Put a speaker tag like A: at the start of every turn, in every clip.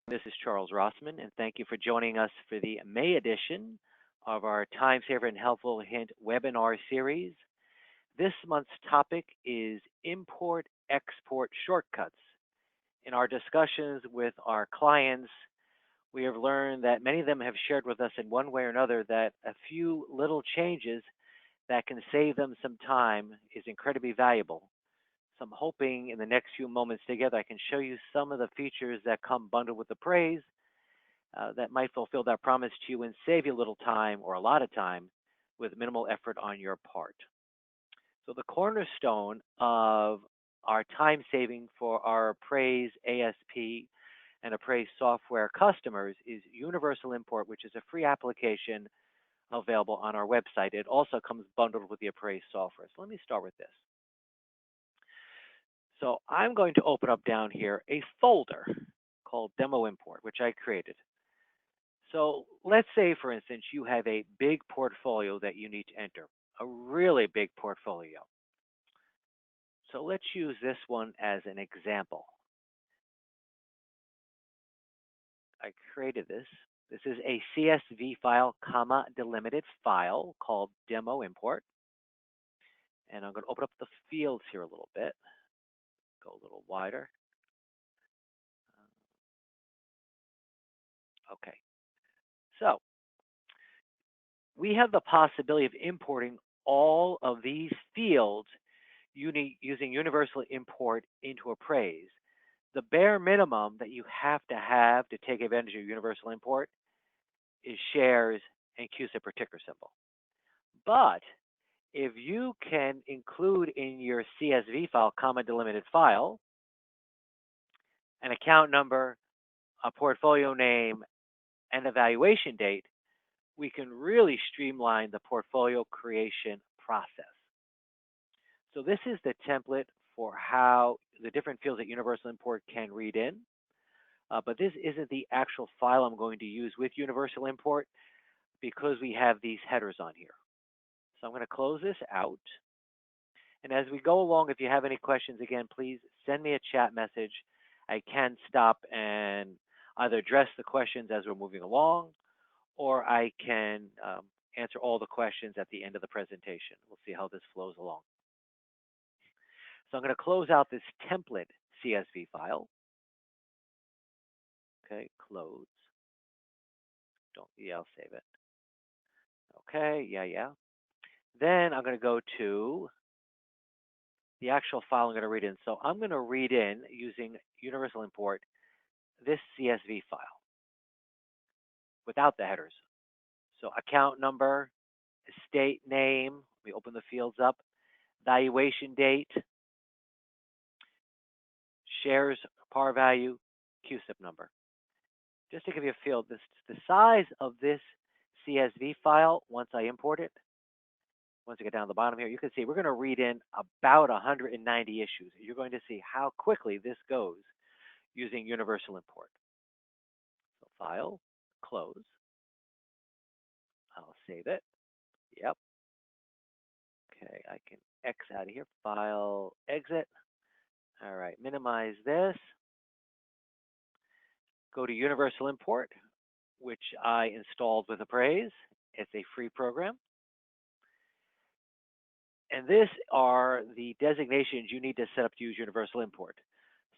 A: This is Charles Rossman, and thank you for joining us for the May edition of our Time Saver and Helpful Hint webinar series. This month's topic is import export shortcuts. In our discussions with our clients, we have learned that many of them have shared with us in one way or another that a few little changes that can save them some time is incredibly valuable. So I'm hoping in the next few moments together I can show you some of the features that come bundled with the praise that might fulfill that promise to you and save you a little time or a lot of time with minimal effort on your part. So the cornerstone of our time saving for our Appraise ASP and Appraise software customers is Universal Import, which is a free application available on our website. It also comes bundled with the Appraise software. So let me start with this. So I'm going to open up down here a folder called Demo Import, which I created. So let's say, for instance, you have a big portfolio that you need to enter, a really big portfolio. So let's use this one as an example. I created this. This is a CSV file, comma, delimited file called Demo Import. And I'm going to open up the fields here a little bit, go a little wider. Okay. So we have the possibility of importing all of these fields using universal import into Appraise. The bare minimum that you have to take advantage of universal import is shares and CUSIP or ticker symbol. But if you can include in your CSV file, comma delimited file, an account number, a portfolio name, and a valuation date, we can really streamline the portfolio creation process. So this is the template for how the different fields that Universal Import can read in. But this isn't the actual file I'm going to use with Universal Import because we have these headers on here. So I'm going to close this out. And as we go along, if you have any questions, again, please send me a chat message. I can stop and either address the questions as we're moving along, or I can answer all the questions at the end of the presentation. We'll see how this flows along. So I'm going to close out this template CSV file. Okay, close. Yeah, I'll save it. Okay, yeah. Then I'm going to go to the actual file I'm going to read in. So I'm going to read in using Universal Import this CSV file without the headers. So account number, estate name, we open the fields up, valuation date, shares par value, CUSIP number. Just to give you a feel, the size of this CSV file, once I import it, once I get down to the bottom here, you can see we're going to read in about 190 issues. You're going to see how quickly this goes using Universal Import. So file, close. I'll save it. Yep. Okay, I can X out of here. File, exit. All right, minimize this. Go to Universal Import, which I installed with Appraise. It's a free program. And this are the designations you need to set up to use Universal Import.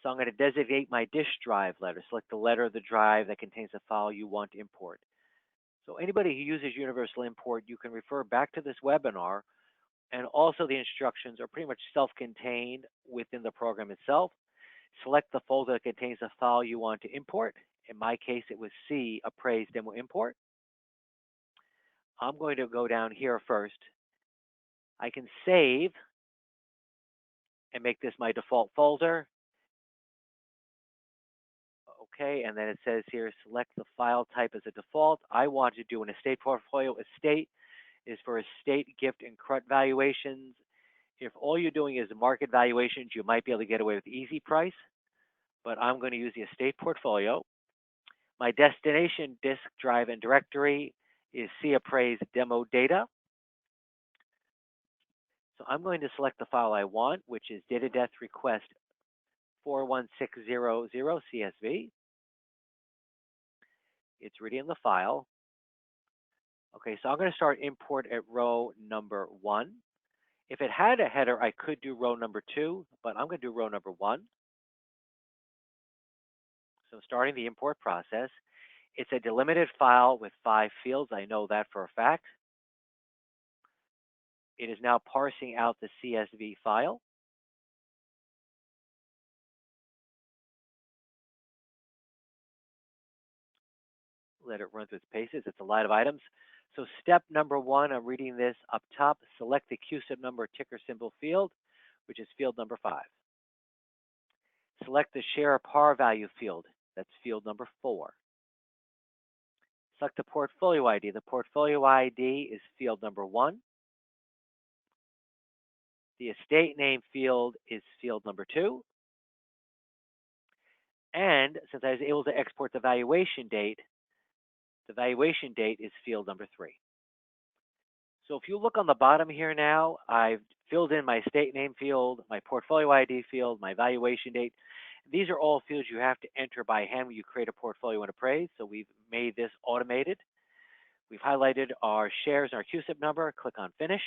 A: So I'm going to designate my disk drive letter. Select the letter of the drive that contains the file you want to import. So anybody who uses Universal Import, you can refer back to this webinar, and also the instructions are pretty much self-contained within the program itself. Select the folder that contains the file you want to import. In my case, it was C, Appraise Demo Import. I'm going to go down here first. I can save and make this my default folder. Okay, and then it says here, select the file type as a default. I want to do an estate portfolio. Estate is for estate, gift, and CRUT valuations. If all you're doing is market valuations, you might be able to get away with easy price, but I'm going to use the estate portfolio. My destination disk drive and directory is C Appraise Demo Data. So I'm going to select the file I want, which is data death request 41600 CSV. It's reading the file. Okay, so I'm going to start import at row number 1. If it had a header, I could do row number 2, but I'm going to do row number 1. So starting the import process. It's a delimited file with 5 fields. I know that for a fact. It is now parsing out the CSV file. Let it run through its paces. It's a line of items. So step number 1, I'm reading this up top. Select the CUSIP number ticker symbol field, which is field number 5. Select the share par value field. That's field number 4. Select the portfolio ID. The portfolio ID is field number 1. The estate name field is field number 2. And since I was able to export the valuation date is field number 3. So if you look on the bottom here now, I've filled in my estate name field, my portfolio ID field, my valuation date. These are all fields you have to enter by hand when you create a portfolio in Appraise. So we've made this automated. We've highlighted our shares and our CUSIP number. Click on Finish.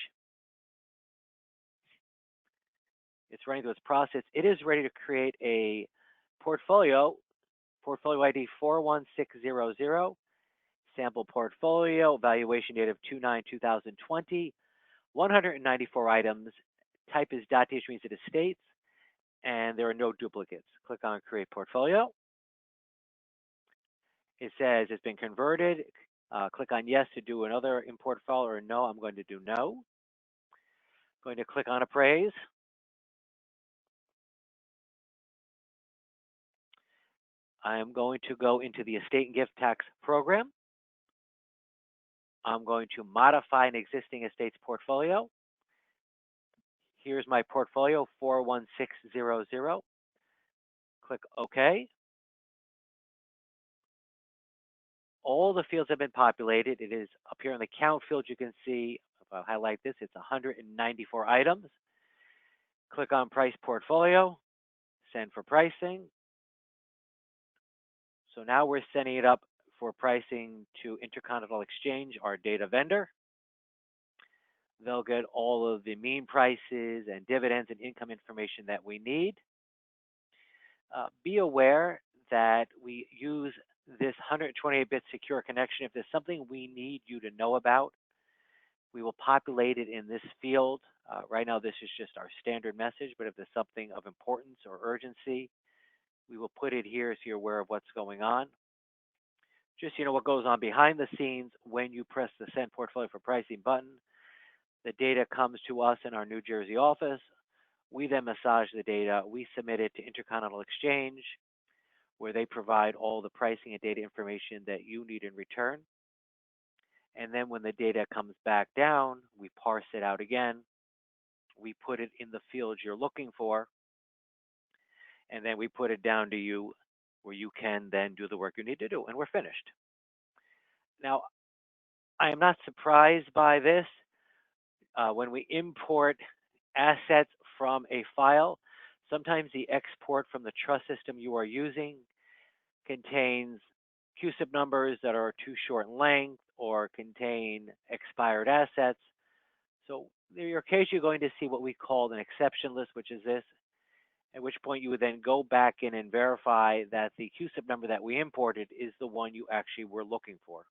A: It's running through its process. It is ready to create a portfolio ID 41600, sample portfolio, valuation date of 2/9/2020, 194 items. Type is .th, which means it is states, and there are no duplicates. Click on Create Portfolio. It says it's been converted. Click on Yes to do another import file, or No. I'm going to do No. Going to click on Appraise. I am going to go into the estate and gift tax program. I'm going to modify an existing estates portfolio. Here's my portfolio, 41600. Click OK. All the fields have been populated. It is up here in the count field. You can see, if I highlight this, it's 194 items. Click on Price Portfolio, send for pricing. So now we're sending it up for pricing to Intercontinental Exchange, our data vendor. They'll get all of the mean prices and dividends and income information that we need. Be aware that we use this 128-bit secure connection. If there's something we need you to know about, we will populate it in this field. Right now, this is just our standard message, but if there's something of importance or urgency, we will put it here so you're aware of what's going on. Just so you know what goes on behind the scenes when you press the Send Portfolio for Pricing button. The data comes to us in our New Jersey office. We then massage the data. We submit it to Intercontinental Exchange, where they provide all the pricing and data information that you need in return. And then when the data comes back down, we parse it out again. We put it in the fields you're looking for. And then we put it down to you where you can then do the work you need to do. And we're finished. Now, I am not surprised by this. When we import assets from a file, sometimes the export from the trust system you are using contains CUSIP numbers that are too short in length or contain expired assets. So you're occasionally going to see what we call an exception list, which is this, at which point you would then go back in and verify that the CUSIP number that we imported is the one you actually were looking for.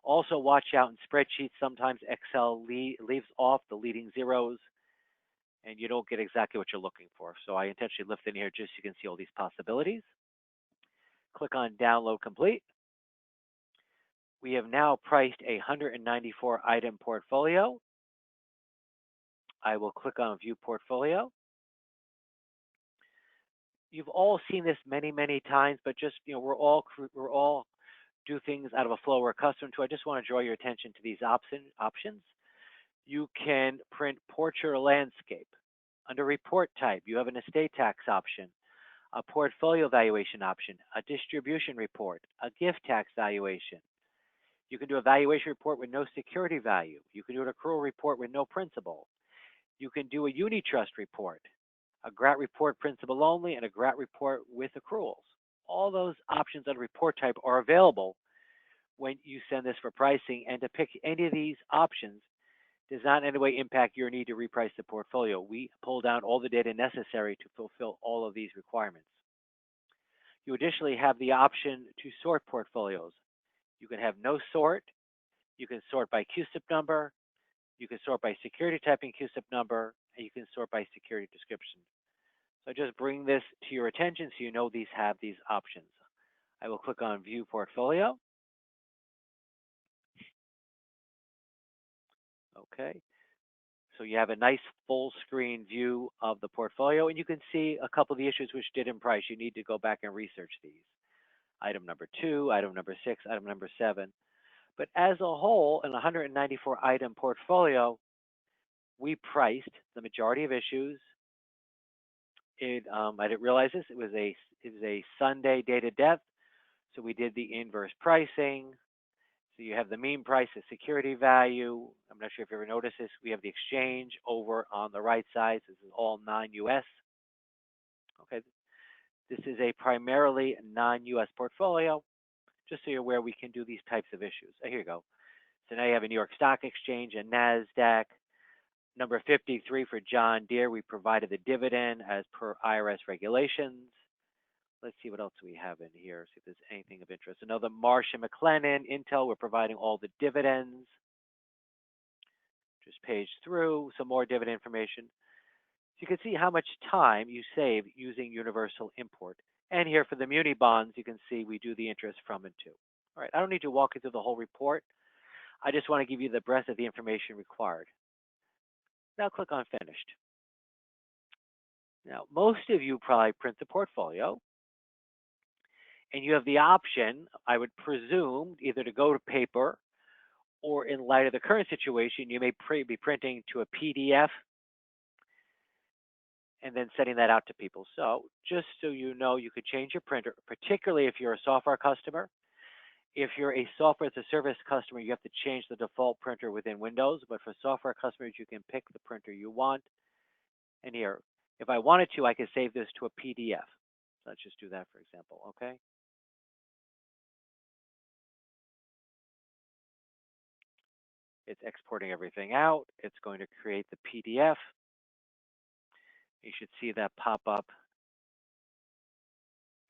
A: Also, watch out in spreadsheets. Sometimes Excel leaves off the leading zeros, and you don't get exactly what you're looking for. So I intentionally lift in here just so you can see all these possibilities. Click on Download Complete. We have now priced a 194 item portfolio. I will click on View Portfolio. You've all seen this many, many times, but just, we're all do things out of a flow we're accustomed to. I just want to draw your attention to these options. You can print portrait or landscape. Under report type, you have an estate tax option, a portfolio valuation option, a distribution report, a gift tax valuation. You can do a valuation report with no security value. You can do an accrual report with no principal. You can do a unitrust report, a GRAT report principal only, and a GRAT report with accruals. All those options under report type are available when you send this for pricing, and to pick any of these options does not in any way impact your need to reprice the portfolio. We pull down all the data necessary to fulfill all of these requirements. You additionally have the option to sort portfolios. You can have no sort, you can sort by CUSIP number, you can sort by security type and CUSIP number, and you can sort by security description. So just bring this to your attention so you know these have these options. I will click on View Portfolio. Okay. So you have a nice full screen view of the portfolio, and you can see a couple of the issues which didn't price. You need to go back and research these. Item number 2, item number 6, item number 7. But as a whole, in a 194 item portfolio, we priced the majority of issues. I didn't realize this. It was a Sunday date of death, so we did the inverse pricing. So you have the mean price, the security value. I'm not sure if you ever noticed this. We have the exchange over on the right side. This is all non-U.S. Okay, this is a primarily non-U.S. portfolio. Just so you're aware, we can do these types of issues. Here you go. So now you have a New York Stock Exchange and NASDAQ. Number 53 for John Deere, we provided the dividend as per IRS regulations. Let's see what else we have in here, see if there's anything of interest. Another Marsh & McLennan, Intel, we're providing all the dividends. Just page through, some more dividend information. So you can see how much time you save using universal import. And here for the muni bonds, you can see we do the interest from and to. All right, I don't need to walk you through the whole report. I just want to give you the breadth of the information required. Now click on Finished. Now, most of you probably print the portfolio, and you have the option, I would presume, either to go to paper, or in light of the current situation, you may be printing to a PDF and then sending that out to people. So just so you know, you could change your printer, particularly if you're a software customer. If you're a software as a service customer, you have to change the default printer within Windows, but for software customers, you can pick the printer you want. And here, if I wanted to, I could save this to a PDF. Let's just do that, for example, okay? It's exporting everything out. It's going to create the PDF. You should see that pop up.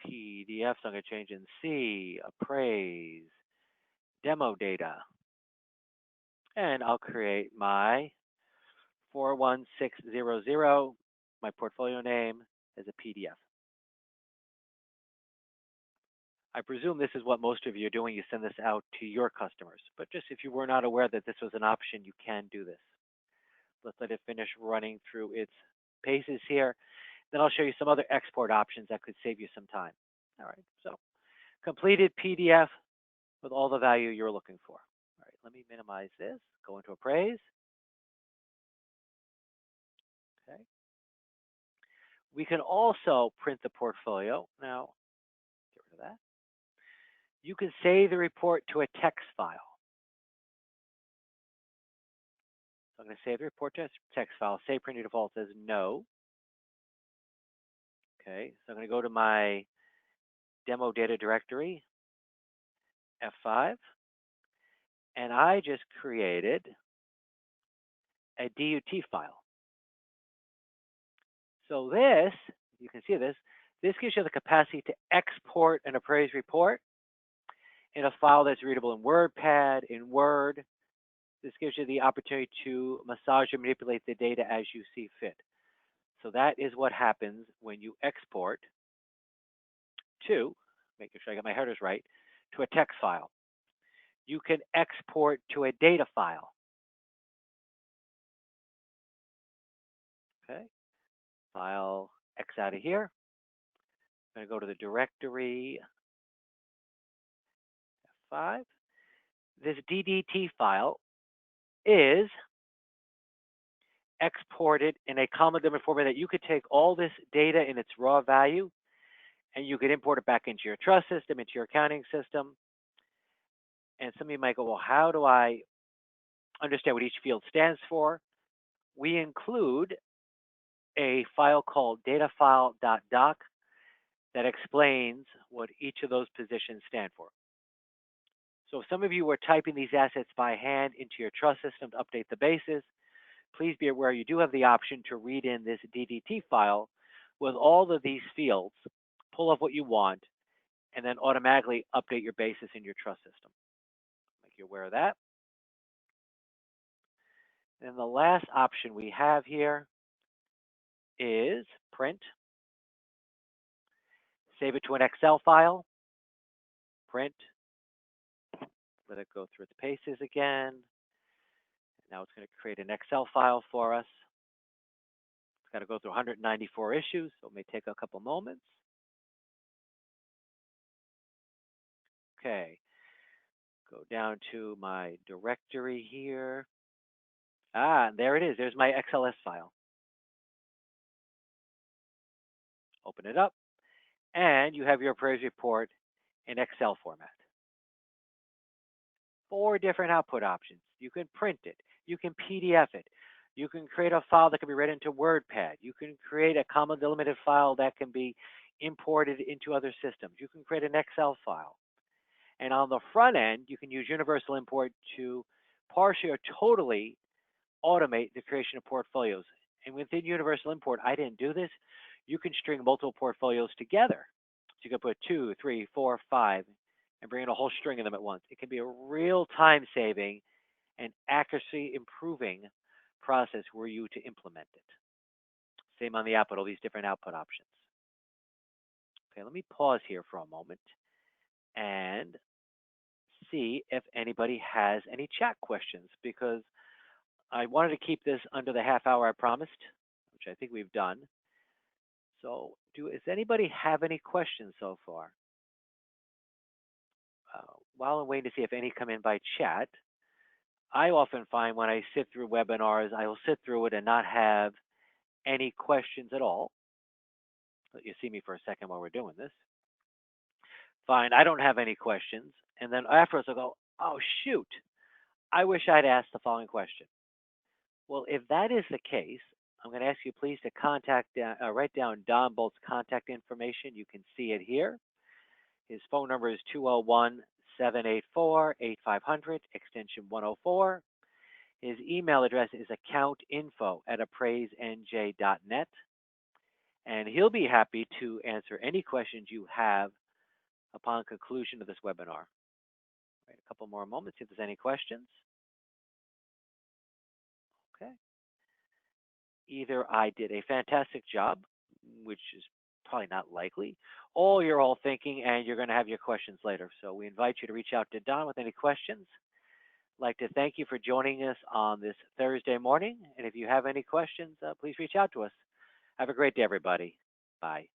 A: PDF, so I'm going to change in C, appraise, demo data. And I'll create my 41600, my portfolio name, as a PDF. I presume this is what most of you are doing. You send this out to your customers. But just if you were not aware that this was an option, you can do this. Let's let it finish running through its paces here. Then I'll show you some other export options that could save you some time. All right, so completed PDF with all the value you're looking for. All right, let me minimize this, go into Appraise. Okay. We can also print the portfolio. Now, get rid of that. You can save the report to a text file. So I'm going to save the report to a text file. Save printing default says no. Okay, so I'm going to go to my demo data directory, F5, and I just created a DUT file. So this, you can see this gives you the capacity to export an appraised report in a file that's readable in WordPad, in Word. This gives you the opportunity to massage and manipulate the data as you see fit. So that is what happens when you export to, making sure I got my headers right, to a text file. You can export to a data file. Okay, file X out of here. I'm going to go to the directory F5. This DDT file is exported in a common domain format that you could take all this data in its raw value and you could import it back into your trust system, into your accounting system. And some of you might go, well, how do I understand what each field stands for? We include a file called datafile.doc that explains what each of those positions stand for. So some of you are typing these assets by hand into your trust system to update the basis. Please be aware you do have the option to read in this DDT file with all of these fields, pull off what you want, and then automatically update your basis in your trust system. Make you aware of that. And the last option we have here is print. Save it to an Excel file, print, let it go through its paces again. Now it's going to create an Excel file for us. It's got to go through 194 issues, so it may take a couple moments. Okay, go down to my directory here. There it is. There's my XLS file. Open it up, and you have your appraisal report in Excel format. 4 different output options. You can print it. You can PDF it. You can create a file that can be read into WordPad. You can create a comma delimited file that can be imported into other systems. You can create an Excel file. And on the front end, you can use Universal Import to partially or totally automate the creation of portfolios. And within Universal Import, I didn't do this. You can string multiple portfolios together. So you can put 2, 3, 4, 5, and bring in a whole string of them at once. It can be a real time saving and accuracy improving process were you to implement it. Same on the output, all these different output options. Okay, let me pause here for a moment and see if anybody has any chat questions, because I wanted to keep this under the half hour I promised, which I think we've done. So does anybody have any questions so far? While I'm waiting to see if any come in by chat, I often find when I sit through webinars, I will sit through it and not have any questions at all. Let you see me for a second while we're doing this. Fine, I don't have any questions. And then afterwards I'll go, oh, shoot, I wish I'd asked the following question. Well, if that is the case, I'm going to ask you please to write down Don Bolt's contact information. You can see it here. His phone number is 201-784-8500, extension 104. His email address is accountinfo@apprisennj.net. And he'll be happy to answer any questions you have upon conclusion of this webinar. Wait a couple more moments, see if there's any questions. Okay. Either I did a fantastic job, which is probably not likely, or you're all thinking and you're going to have your questions later. So we invite you to reach out to Don with any questions. I'd like to thank you for joining us on this Thursday morning. And if you have any questions, please reach out to us. Have a great day, everybody. Bye.